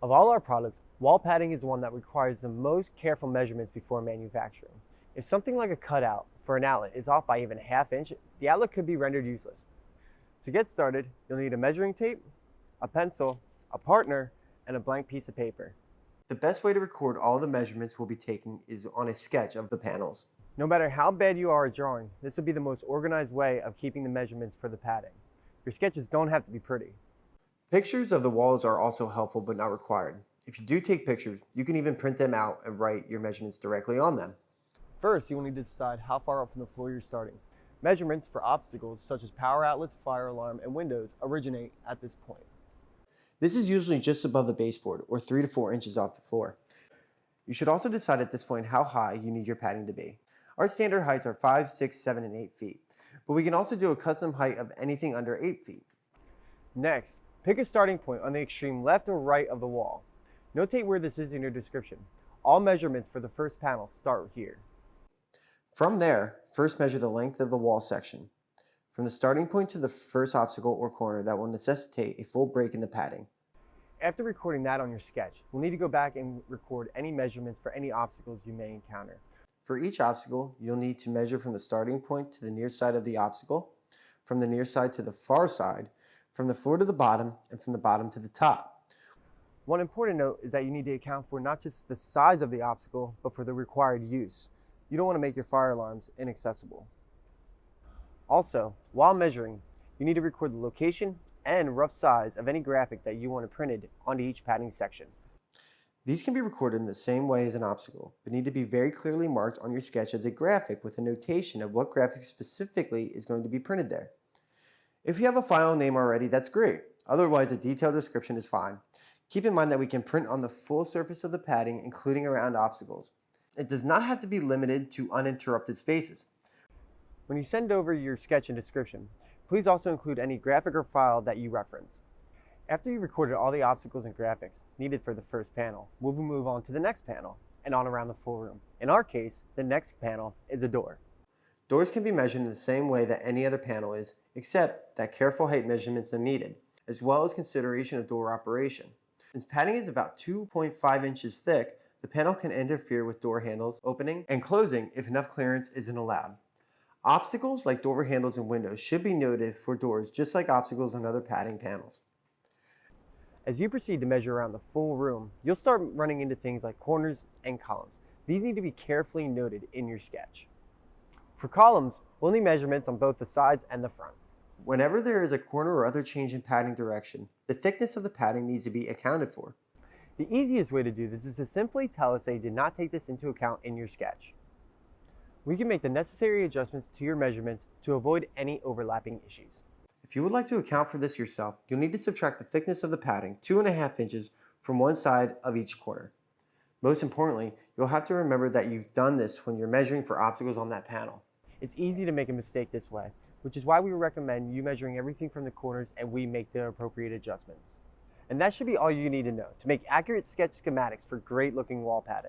Of all our products, wall padding is the one that requires the most careful measurements before manufacturing. If something like a cutout for an outlet is off by even a ½ inch, the outlet could be rendered useless. To get started, you'll need a measuring tape, a pencil, a partner, and a blank piece of paper. The best way to record all the measurements we'll be taking is on a sketch of the panels. No matter how bad you are at drawing, this will be the most organized way of keeping the measurements for the padding. Your sketches don't have to be pretty. Pictures of the walls are also helpful but not required. If you do take pictures, you can even print them out and write your measurements directly on them. First, you will need to decide how far up from the floor you're starting. Measurements for obstacles such as power outlets, fire alarm, and windows originate at this point. This is usually just above the baseboard, or 3 to 4 inches off the floor. You should also decide at this point how high you need your padding to be. Our standard heights are 5, 6, 7, and 8 feet, but we can also do a custom height of anything under 8 feet. Next, pick a starting point on the extreme left or right of the wall. Notate where this is in your description. All measurements for the first panel start here. From there, first measure the length of the wall section. From the starting point to the first obstacle or corner that will necessitate a full break in the padding. After recording that on your sketch, we'll need to go back and record any measurements for any obstacles you may encounter. For each obstacle, you'll need to measure from the starting point to the near side of the obstacle, from the near side to the far side, from the floor to the bottom, and from the bottom to the top. One important note is that you need to account for not just the size of the obstacle, but for the required use. You don't want to make your fire alarms inaccessible. Also, while measuring, you need to record the location and rough size of any graphic that you want printed onto each padding section. These can be recorded in the same way as an obstacle, but need to be very clearly marked on your sketch as a graphic with a notation of what graphic specifically is going to be printed there. If you have a file name already, that's great. Otherwise, a detailed description is fine. Keep in mind that we can print on the full surface of the padding, including around obstacles. It does not have to be limited to uninterrupted spaces. When you send over your sketch and description, please also include any graphic or file that you reference. After you've recorded all the obstacles and graphics needed for the first panel, we'll move on to the next panel and on around the full room. In our case, the next panel is a door. Doors can be measured in the same way that any other panel is, except that careful height measurements are needed, as well as consideration of door operation. Since padding is about 2.5 inches thick, the panel can interfere with door handles opening and closing if enough clearance isn't allowed. Obstacles like door handles and windows should be noted for doors just like obstacles on other padding panels. As you proceed to measure around the full room, you'll start running into things like corners and columns. These need to be carefully noted in your sketch. For columns, we'll need measurements on both the sides and the front. Whenever there is a corner or other change in padding direction, the thickness of the padding needs to be accounted for. The easiest way to do this is to simply tell us that you did not take this into account in your sketch. We can make the necessary adjustments to your measurements to avoid any overlapping issues. If you would like to account for this yourself, you'll need to subtract the thickness of the padding 2.5 inches from one side of each corner. Most importantly, you'll have to remember that you've done this when you're measuring for obstacles on that panel. It's easy to make a mistake this way, which is why we recommend you measuring everything from the corners and we make the appropriate adjustments. And that should be all you need to know to make accurate sketch schematics for great looking wall padding.